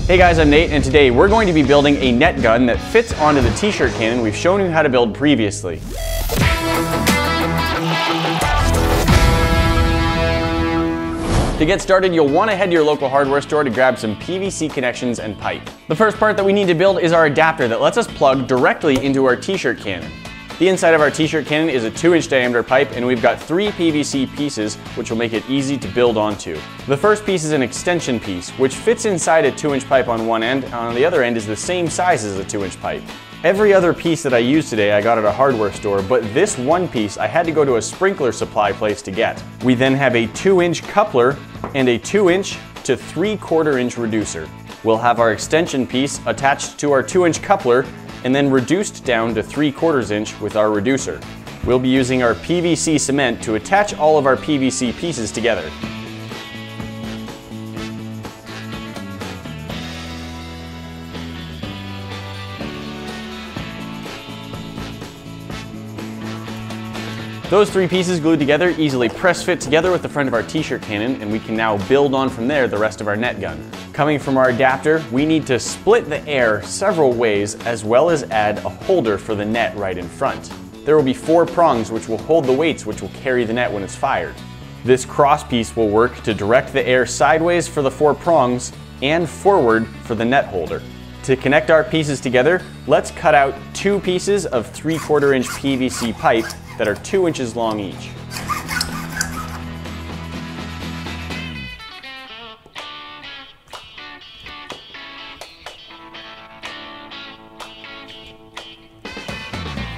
Hey guys, I'm Nate, and today we're going to be building a net gun that fits onto the t-shirt cannon we've shown you how to build previously. To get started, you'll want to head to your local hardware store to grab some PVC connections and pipe. The first part that we need to build is our adapter that lets us plug directly into our t-shirt cannon. The inside of our t-shirt cannon is a 2-inch diameter pipe, and we've got 3 PVC pieces which will make it easy to build onto. The first piece is an extension piece which fits inside a 2-inch pipe on one end, and on the other end is the same size as a 2-inch pipe. Every other piece that I used today I got at a hardware store, but this one piece I had to go to a sprinkler supply place to get. We then have a 2-inch coupler and a 2-inch to 3/4 inch reducer. We'll have our extension piece attached to our 2-inch coupler and then reduced down to 3/4 inch with our reducer. We'll be using our PVC cement to attach all of our PVC pieces together. Those 3 pieces glued together easily press fit together with the front of our t-shirt cannon, and we can now build on from there the rest of our net gun. Coming from our adapter, we need to split the air several ways as well as add a holder for the net right in front. There will be 4 prongs which will hold the weights which will carry the net when it's fired. This cross piece will work to direct the air sideways for the 4 prongs and forward for the net holder. To connect our pieces together, let's cut out 2 pieces of 3/4 inch PVC pipe that are 2 inches long each.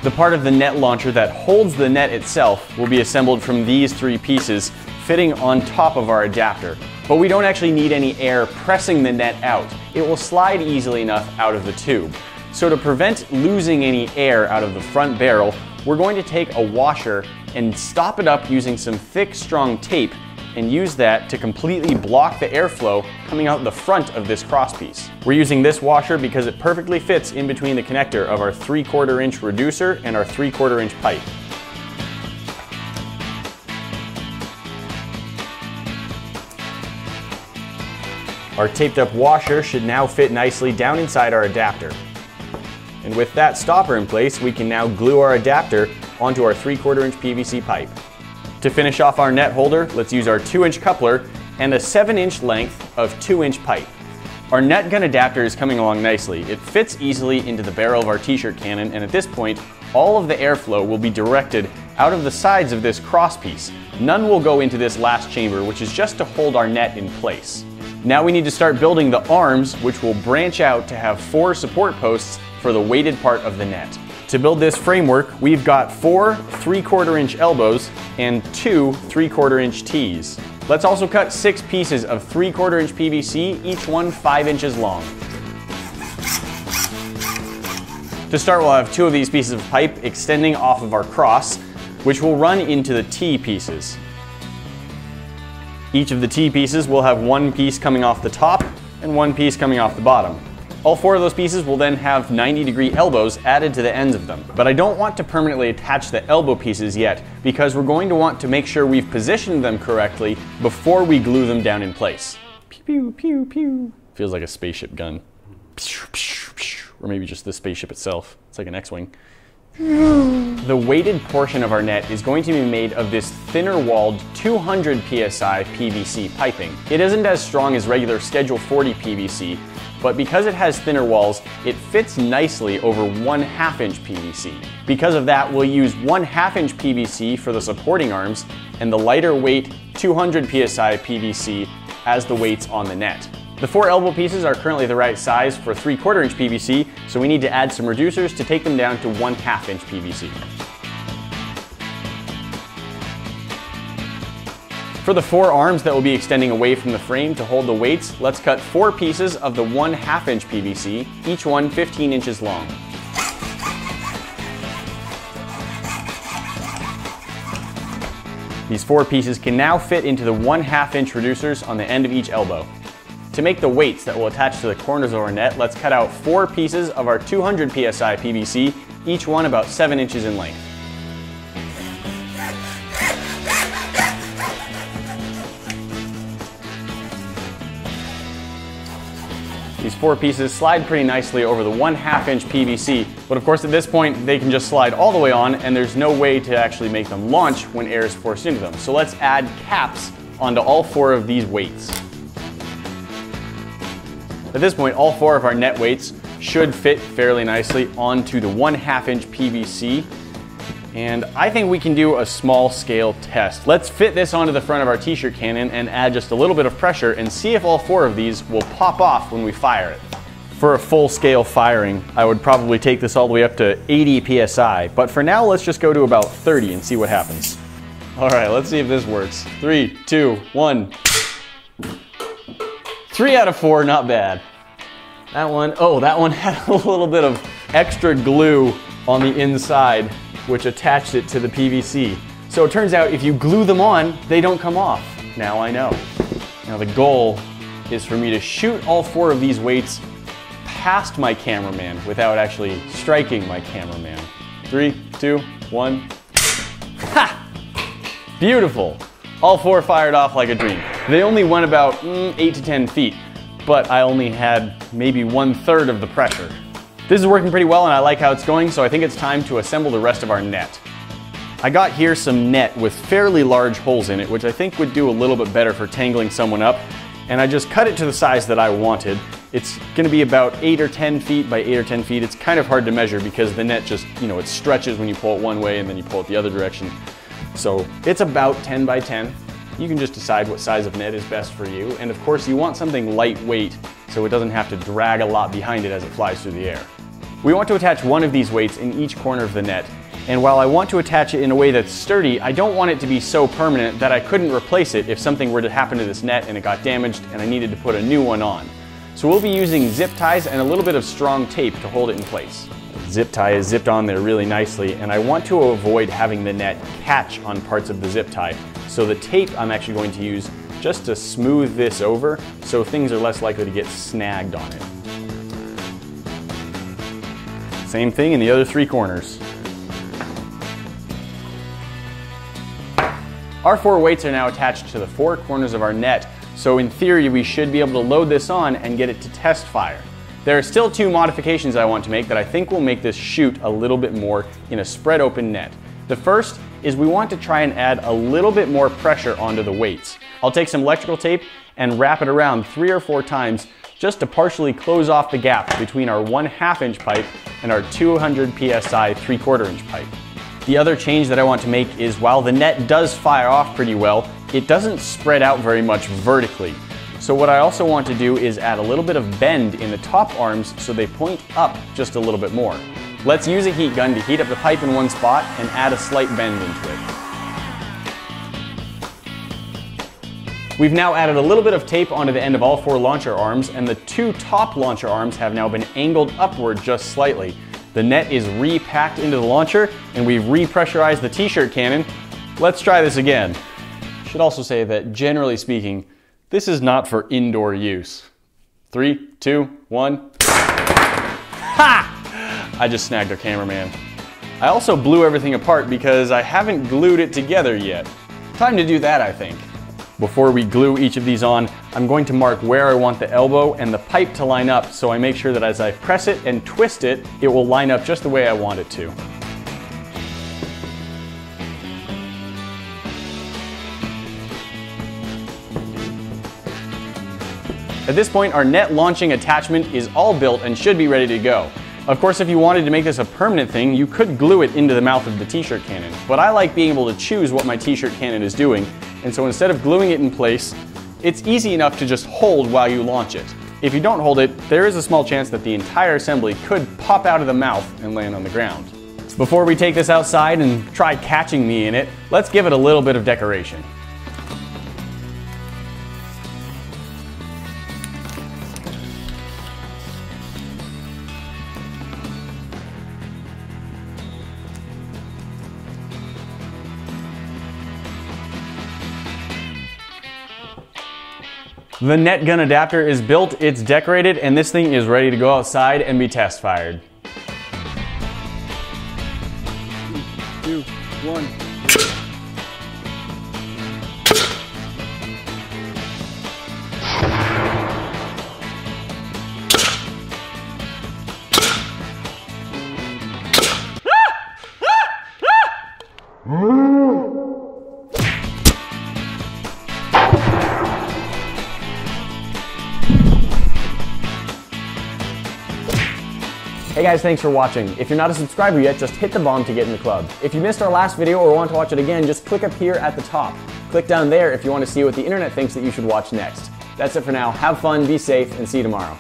The part of the net launcher that holds the net itself will be assembled from these 3 pieces fitting on top of our adapter. But we don't actually need any air pressing the net out. It will slide easily enough out of the tube. So to prevent losing any air out of the front barrel, we're going to take a washer and stop it up using some thick, strong tape and use that to completely block the airflow coming out the front of this crosspiece. We're using this washer because it perfectly fits in between the connector of our 3/4 inch reducer and our 3/4 inch pipe. Our taped up washer should now fit nicely down inside our adapter. And with that stopper in place, we can now glue our adapter onto our 3/4 inch PVC pipe. To finish off our net holder, let's use our 2-inch coupler and a 7-inch length of 2-inch pipe. Our net gun adapter is coming along nicely. It fits easily into the barrel of our t-shirt cannon, and at this point, all of the airflow will be directed out of the sides of this cross piece. None will go into this last chamber, which is just to hold our net in place. Now we need to start building the arms, which will branch out to have 4 support posts for the weighted part of the net. To build this framework, we've got 4 3/4 inch elbows and 2 3/4 inch tees. Let's also cut 6 pieces of 3/4 inch PVC, each one 5 inches long. To start, we'll have 2 of these pieces of pipe extending off of our cross, which will run into the T pieces. Each of the T pieces will have 1 piece coming off the top and 1 piece coming off the bottom. All 4 of those pieces will then have 90-degree elbows added to the ends of them. But I don't want to permanently attach the elbow pieces yet, because we're going to want to make sure we've positioned them correctly before we glue them down in place. Pew, pew, pew, pew. Feels like a spaceship gun. Or maybe just the spaceship itself. It's like an X-Wing. The weighted portion of our net is going to be made of this thinner walled 200 psi PVC piping. It isn't as strong as regular Schedule 40 PVC, but because it has thinner walls, it fits nicely over 1/2 inch PVC. Because of that, we'll use 1/2 inch PVC for the supporting arms and the lighter weight 200 psi PVC as the weights on the net. The 4 elbow pieces are currently the right size for 3/4 inch PVC, so we need to add some reducers to take them down to 1/2 inch PVC. For the 4 arms that will be extending away from the frame to hold the weights, let's cut 4 pieces of the 1/2 inch PVC, each one 15 inches long. These 4 pieces can now fit into the 1/2 inch reducers on the end of each elbow. To make the weights that will attach to the corners of our net, let's cut out 4 pieces of our 200 psi PVC, each one about 7 inches in length. These 4 pieces slide pretty nicely over the 1/2 inch PVC, but of course at this point they can just slide all the way on and there's no way to actually make them launch when air is forced into them. So let's add caps onto all 4 of these weights. At this point, all 4 of our net weights should fit fairly nicely onto the 1/2 inch PVC. And I think we can do a small scale test. Let's fit this onto the front of our t-shirt cannon and add just a little bit of pressure and see if all 4 of these will pop off when we fire it. For a full scale firing, I would probably take this all the way up to 80 PSI, but for now let's just go to about 30 and see what happens. All right, let's see if this works. 3, 2, 1. 3 out of 4, not bad. That one had a little bit of extra glue on the inside, which attached it to the PVC. So it turns out if you glue them on, they don't come off. Now I know. Now the goal is for me to shoot all 4 of these weights past my cameraman without actually striking my cameraman. 3, 2, 1. Ha! Beautiful. All 4 fired off like a dream. They only went about 8 to 10 feet, but I only had maybe 1/3 of the pressure. This is working pretty well and I like how it's going, so I think it's time to assemble the rest of our net. I got here some net with fairly large holes in it, which I think would do a little bit better for tangling someone up, and I just cut it to the size that I wanted. It's gonna be about 8 or 10 feet by 8 or 10 feet. It's kind of hard to measure because the net just, it stretches when you pull it one way and then you pull it the other direction. So it's about 10 by 10. You can just decide what size of net is best for you, and of course you want something lightweight so it doesn't have to drag a lot behind it as it flies through the air. We want to attach one of these weights in each corner of the net, and while I want to attach it in a way that's sturdy, I don't want it to be so permanent that I couldn't replace it if something were to happen to this net and it got damaged and I needed to put a new one on. So we'll be using zip ties and a little bit of strong tape to hold it in place. The zip tie is zipped on there really nicely, and I want to avoid having the net catch on parts of the zip tie. So the tape I'm actually going to use just to smooth this over so things are less likely to get snagged on it. Same thing in the other 3 corners. Our 4 weights are now attached to the 4 corners of our net, so in theory we should be able to load this on and get it to test fire. There are still 2 modifications I want to make that I think will make this shoot a little bit more in a spread open net. The first is we want to try and add a little bit more pressure onto the weights. I'll take some electrical tape and wrap it around 3 or 4 times just to partially close off the gap between our 1/2 inch pipe and our 200 PSI 3/4 inch pipe. The other change that I want to make is while the net does fire off pretty well, it doesn't spread out very much vertically. So what I also want to do is add a little bit of bend in the top arms so they point up just a little bit more. Let's use a heat gun to heat up the pipe in one spot and add a slight bend into it. We've now added a little bit of tape onto the end of all 4 launcher arms, and the 2 top launcher arms have now been angled upward just slightly. The net is repacked into the launcher, and we've repressurized the t-shirt cannon. Let's try this again. Should also say that generally speaking, this is not for indoor use. 3, 2, 1. Ha! I just snagged our cameraman. I also blew everything apart because I haven't glued it together yet. Time to do that, I think. Before we glue each of these on, I'm going to mark where I want the elbow and the pipe to line up so I make sure that as I press it and twist it, it will line up just the way I want it to. At this point, our net launching attachment is all built and should be ready to go. Of course, if you wanted to make this a permanent thing, you could glue it into the mouth of the t-shirt cannon, but I like being able to choose what my t-shirt cannon is doing, and so instead of gluing it in place, it's easy enough to just hold while you launch it. If you don't hold it, there is a small chance that the entire assembly could pop out of the mouth and land on the ground. Before we take this outside and try catching me in it, let's give it a little bit of decoration. The Netgun adapter is built, it's decorated, and this thing is ready to go outside and be test fired. 3, 2, 1. Hey guys, thanks for watching. If you're not a subscriber yet, just hit the bomb to get in the club. If you missed our last video or want to watch it again, just click up here at the top. Click down there if you want to see what the internet thinks that you should watch next. That's it for now. Have fun, be safe, and see you tomorrow.